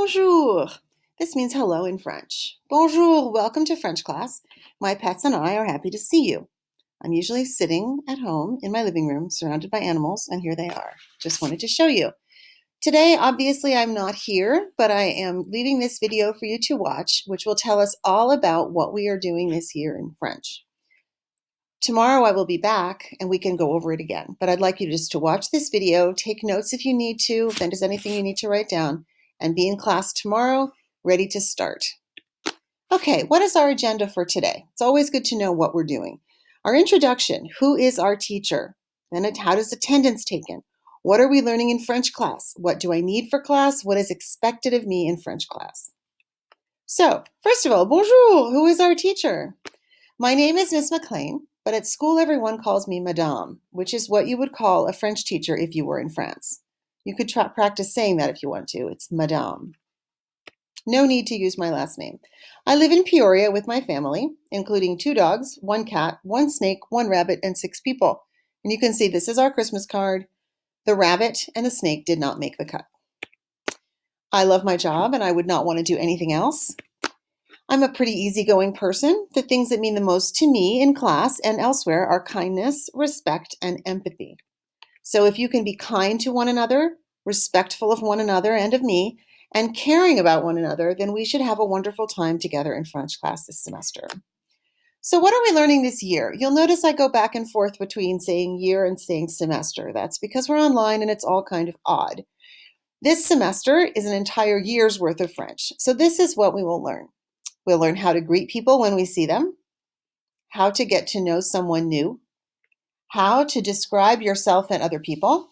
Bonjour. This means hello in French. Bonjour, welcome to French class. My pets and I are happy to see you. I'm usually sitting at home in my living room surrounded by animals, and here they are. Just wanted to show you. Today, obviously, I'm not here, but I am leaving this video for you to watch, which will tell us all about what we are doing this year in French. Tomorrow I will be back and we can go over it again, but I'd like you just to watch this video, take notes if you need to, if there's anything you need to write down, and be in class tomorrow, ready to start. Okay, what is our agenda for today? It's always good to know what we're doing. Our introduction, who is our teacher? Then how does attendance taken? What are we learning in French class? What do I need for class? What is expected of me in French class? So, first of all, bonjour, who is our teacher? My name is Miss McLean, but at school everyone calls me Madame, which is what you would call a French teacher if you were in France. You could practice saying that if you want to. It's Madame. No need to use my last name. I live in Peoria with my family, including 2 dogs, 1 cat, 1 snake, 1 rabbit, and 6 people. And you can see this is our Christmas card. The rabbit and the snake did not make the cut. I love my job and I would not want to do anything else. I'm a pretty easygoing person. The things that mean the most to me in class and elsewhere are kindness, respect, and empathy. So if you can be kind to one another, respectful of one another and of me, and caring about one another, then we should have a wonderful time together in French class this semester. So what are we learning this year? You'll notice I go back and forth between saying year and saying semester. That's because we're online and it's all kind of odd. This semester is an entire year's worth of French. So this is what we will learn. We'll learn how to greet people when we see them, how to get to know someone new, how to describe yourself and other people,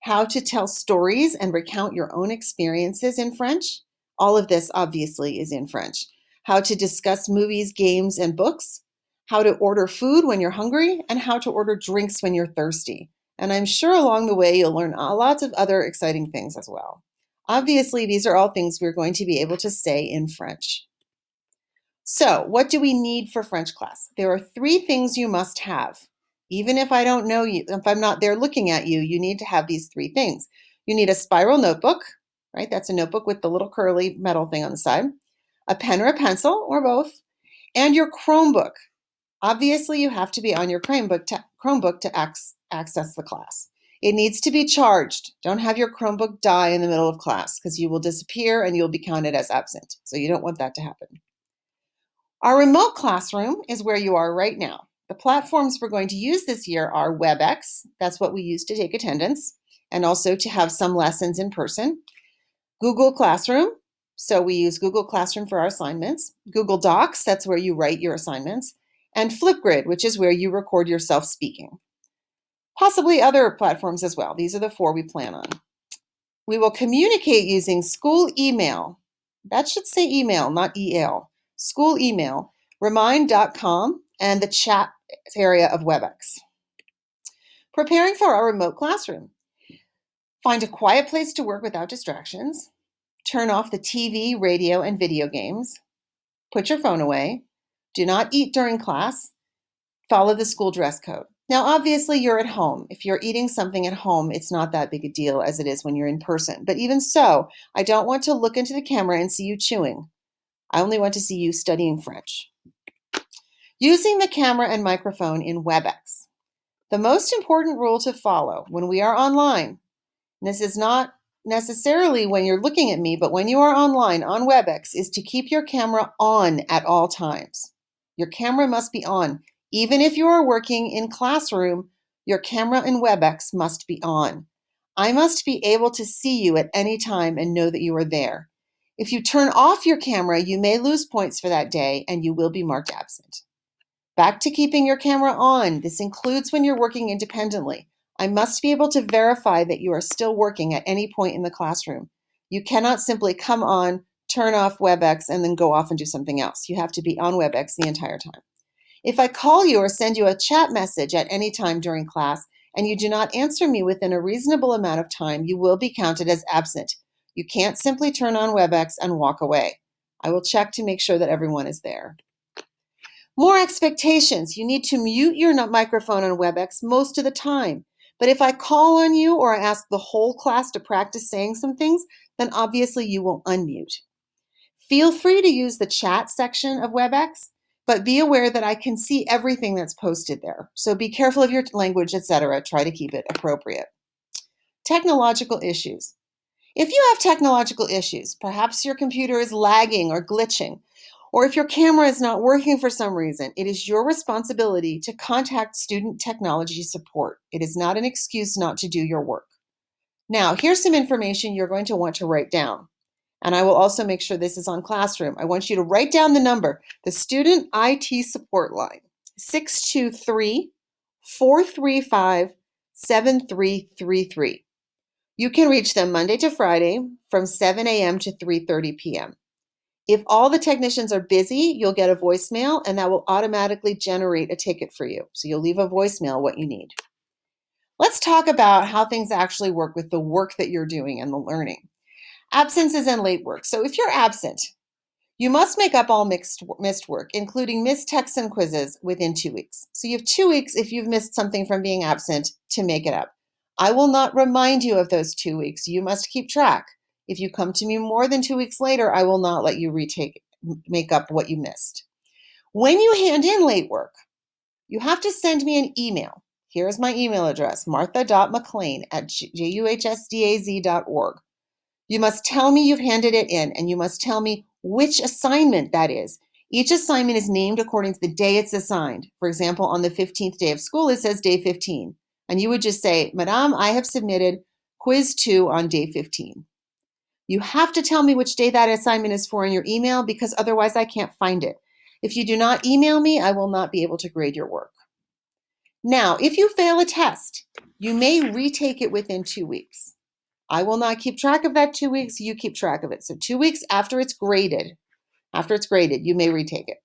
how to tell stories and recount your own experiences in French. All of this obviously is in French. How to discuss movies, games, and books, how to order food when you're hungry, and how to order drinks when you're thirsty. And I'm sure along the way you'll learn lots of other exciting things as well. Obviously, these are all things we're going to be able to say in French. So, what do we need for French class? There are 3 things you must have. Even if I don't know you, if I'm not there looking at you, you need to have these 3 things. You need a spiral notebook, right? That's a notebook with the little curly metal thing on the side. A pen or a pencil, or both. And your Chromebook. Obviously, you have to be on your Chromebook to access the class. It needs to be charged. Don't have your Chromebook die in the middle of class because you will disappear and you'll be counted as absent. So you don't want that to happen. Our remote classroom is where you are right now. The platforms we're going to use this year are WebEx, that's what we use to take attendance, and also to have some lessons in person. Google Classroom, so we use Google Classroom for our assignments. Google Docs, that's where you write your assignments. And Flipgrid, which is where you record yourself speaking. Possibly other platforms as well. These are the 4 we plan on. We will communicate using school email. That should say email, not EL. School email, remind.com, and the chat area of WebEx. Preparing for our remote classroom. Find a quiet place to work without distractions. Turn off the TV, radio, and video games. Put your phone away. Do not eat during class. Follow the school dress code. Now, obviously, you're at home. If you're eating something at home, it's not that big a deal as it is when you're in person. But even so, I don't want to look into the camera and see you chewing. I only want to see you studying French. Using the camera and microphone in WebEx. The most important rule to follow when we are online, and this is not necessarily when you're looking at me, but when you are online on WebEx, is to keep your camera on at all times. Your camera must be on. Even if you are working in classroom, your camera in WebEx must be on. I must be able to see you at any time and know that you are there. If you turn off your camera, you may lose points for that day and you will be marked absent. Back to keeping your camera on. This includes when you're working independently. I must be able to verify that you are still working at any point in the classroom. You cannot simply come on, turn off WebEx, and then go off and do something else. You have to be on WebEx the entire time. If I call you or send you a chat message at any time during class and you do not answer me within a reasonable amount of time, you will be counted as absent. You can't simply turn on WebEx and walk away. I will check to make sure that everyone is there. More expectations. You need to mute your microphone on WebEx most of the time. But if I call on you or I ask the whole class to practice saying some things, then obviously you will unmute. Feel free to use the chat section of WebEx, but be aware that I can see everything that's posted there. So be careful of your language, etc. Try to keep it appropriate. Technological issues. If you have technological issues, perhaps your computer is lagging or glitching, or if your camera is not working for some reason, it is your responsibility to contact student technology support. It is not an excuse not to do your work. Now, here's some information you're going to want to write down. And I will also make sure this is on Classroom. I want you to write down the number, the Student IT Support Line, 623-435-7333. You can reach them Monday to Friday from 7 a.m. to 3:30 p.m. If all the technicians are busy, you'll get a voicemail, and that will automatically generate a ticket for you. So you'll leave a voicemail what you need. Let's talk about how things actually work with the work that you're doing and the learning. Absences and late work. So if you're absent, you must make up all missed work, including missed tests and quizzes, within 2 weeks. So you have 2 weeks if you've missed something from being absent to make it up. I will not remind you of those 2 weeks. You must keep track. If you come to me more than 2 weeks later, I will not let you make up what you missed. When you hand in late work, you have to send me an email. Here's my email address, martha.mclean@juhsdaz.org. You must tell me you've handed it in, and you must tell me which assignment that is. Each assignment is named according to the day it's assigned. For example, on the 15th day of school, it says day 15. And you would just say, Madame, I have submitted quiz 2 on day 15. You have to tell me which day that assignment is for in your email, because otherwise I can't find it. If you do not email me, I will not be able to grade your work. Now, if you fail a test, you may retake it within 2 weeks. I will not keep track of that 2 weeks. You keep track of it. So 2 weeks after it's graded, you may retake it.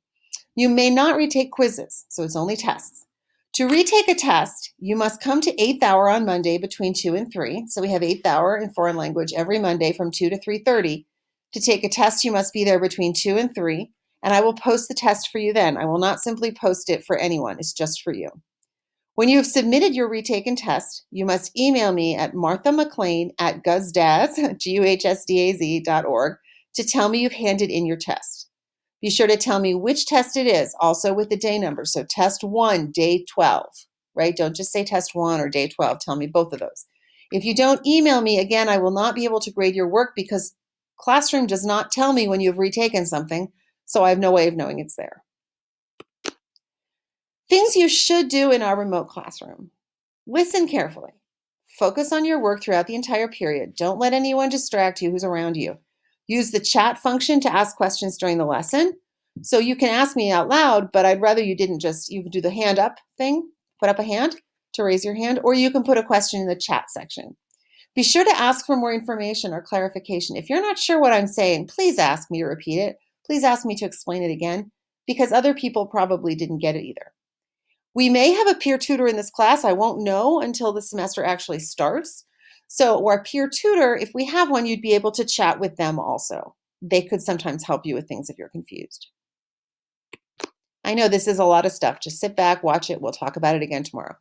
You may not retake quizzes, so it's only tests. To retake a test, you must come to 8th hour on Monday between 2 and 3. So we have 8th hour in foreign language every Monday from 2 to 3:30. To take a test, you must be there between 2 and 3, and I will post the test for you then. I will not simply post it for anyone. It's just for you. When you have submitted your retaken test, you must email me at marthamclean@juhsdaz.org to tell me you've handed in your test. Be sure to tell me which test it is, also with the day number. So test 1, day 12, right? Don't just say test 1 or day 12. Tell me both of those. If you don't email me, again, I will not be able to grade your work because Classroom does not tell me when you've retaken something, so I have no way of knowing it's there. Things you should do in our remote classroom. Listen carefully. Focus on your work throughout the entire period. Don't let anyone distract you who's around you. Use the chat function to ask questions during the lesson. So you can ask me out loud, but I'd rather you didn't you can do the hand up thing, put up a hand to raise your hand, or you can put a question in the chat section. Be sure to ask for more information or clarification. If you're not sure what I'm saying, please ask me to repeat it. Please ask me to explain it again, because other people probably didn't get it either. We may have a peer tutor in this class. I won't know until the semester actually starts. So our peer tutor, if we have one, you'd be able to chat with them also. They could sometimes help you with things if you're confused. I know this is a lot of stuff. Just sit back, watch it. We'll talk about it again tomorrow.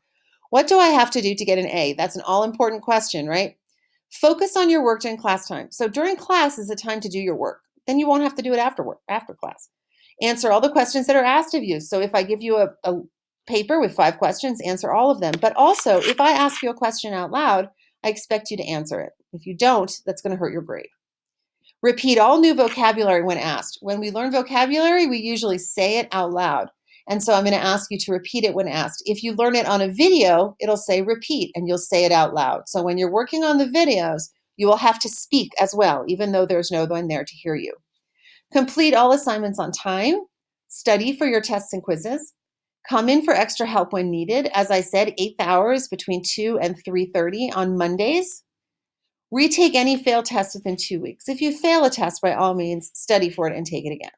What do I have to do to get an A? That's an all-important question, right? Focus on your work during class time. So during class is the time to do your work. Then you won't have to do it after class. Answer all the questions that are asked of you. So if I give you a paper with 5 questions, answer all of them. But also, if I ask you a question out loud, I expect you to answer it. If you don't, that's going to hurt your grade. Repeat all new vocabulary when asked. When we learn vocabulary, we usually say it out loud. And so I'm going to ask you to repeat it when asked. If you learn it on a video, it'll say repeat, and you'll say it out loud. So when you're working on the videos, you will have to speak as well, even though there's no one there to hear you. Complete all assignments on time. Study for your tests and quizzes. Come in for extra help when needed. As I said, 8th hours between 2 and 3:30 on Mondays. Retake any failed tests within 2 weeks. If you fail a test, by all means, study for it and take it again.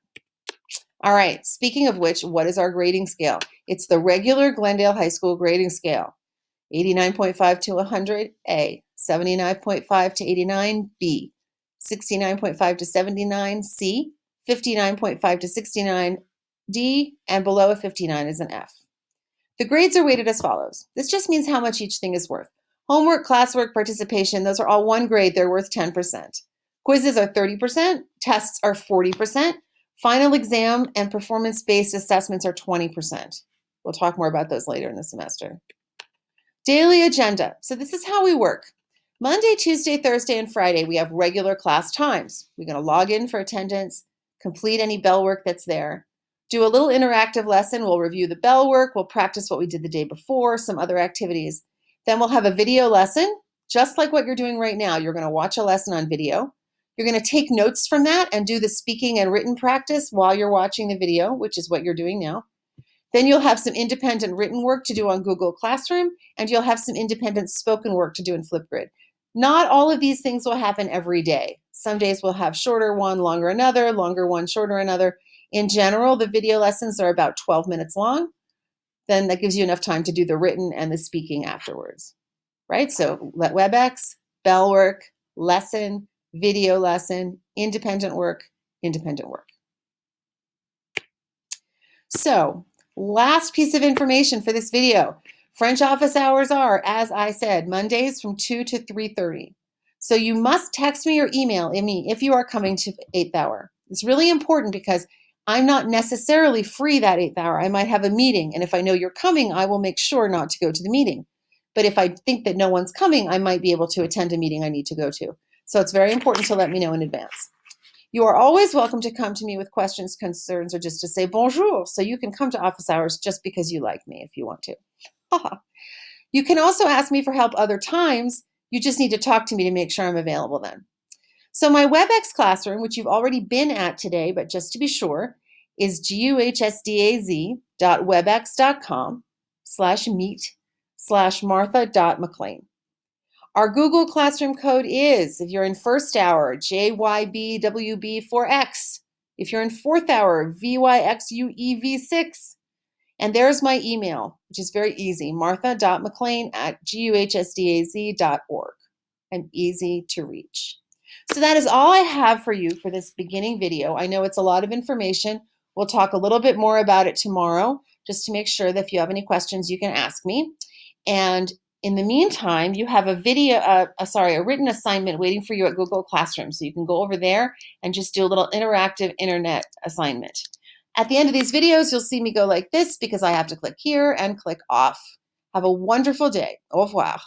All right, speaking of which, what is our grading scale? It's the regular Glendale High School grading scale. 89.5 to 100, A. 79.5 to 89, B. 69.5 to 79, C. 59.5 to 69, D, and below a 59 is an F. The grades are weighted as follows. This just means how much each thing is worth. Homework, classwork, participation, those are all 1 grade. They're worth 10%. Quizzes are 30%, tests are 40%, final exam and performance-based assessments are 20%. We'll talk more about those later in the semester. Daily agenda. So this is how we work. Monday, Tuesday, Thursday, and Friday, we have regular class times. We're going to log in for attendance, complete any bell work that's there, do a little interactive lesson. We'll review the bell work. We'll practice what we did the day before, some other activities. Then we'll have a video lesson, just like what you're doing right now. You're going to watch a lesson on video. You're going to take notes from that and do the speaking and written practice while you're watching the video, which is what you're doing now. Then you'll have some independent written work to do on Google Classroom, and you'll have some independent spoken work to do in Flipgrid. Not all of these things will happen every day. Some days we'll have shorter one, longer another, longer one, shorter another. In general, the video lessons are about 12 minutes long. Then that gives you enough time to do the written and the speaking afterwards, right? So WebEx, bell work, lesson, video lesson, independent work, independent work. So, last piece of information for this video. French office hours are, as I said, Mondays from 2 to 3:30. So you must text me or email me if you are coming to 8th hour. It's really important because I'm not necessarily free that 8th hour. I might have a meeting, and if I know you're coming, I will make sure not to go to the meeting. But if I think that no one's coming, I might be able to attend a meeting I need to go to. So it's very important to let me know in advance. You are always welcome to come to me with questions, concerns, or just to say bonjour. So you can come to office hours just because you like me if you want to. You can also ask me for help other times. You just need to talk to me to make sure I'm available then. So my WebEx classroom, which you've already been at today, but just to be sure, is guhsdaz.webex.com/meet/martha.mclean. Our Google Classroom code is, if you're in 1st hour, JYBWB4X. If you're in 4th hour, VYXUEV6. And there's my email, which is very easy, martha.mclean@guhsdaz.org. I'm easy to reach. So that is all I have for you for this beginning video. I know it's a lot of information. We'll talk a little bit more about it tomorrow, just to make sure that if you have any questions, you can ask me. And in the meantime, you have a written assignment waiting for you at Google Classroom. So you can go over there and just do a little interactive internet assignment. At the end of these videos, you'll see me go like this because I have to click here and click off. Have a wonderful day. Au revoir.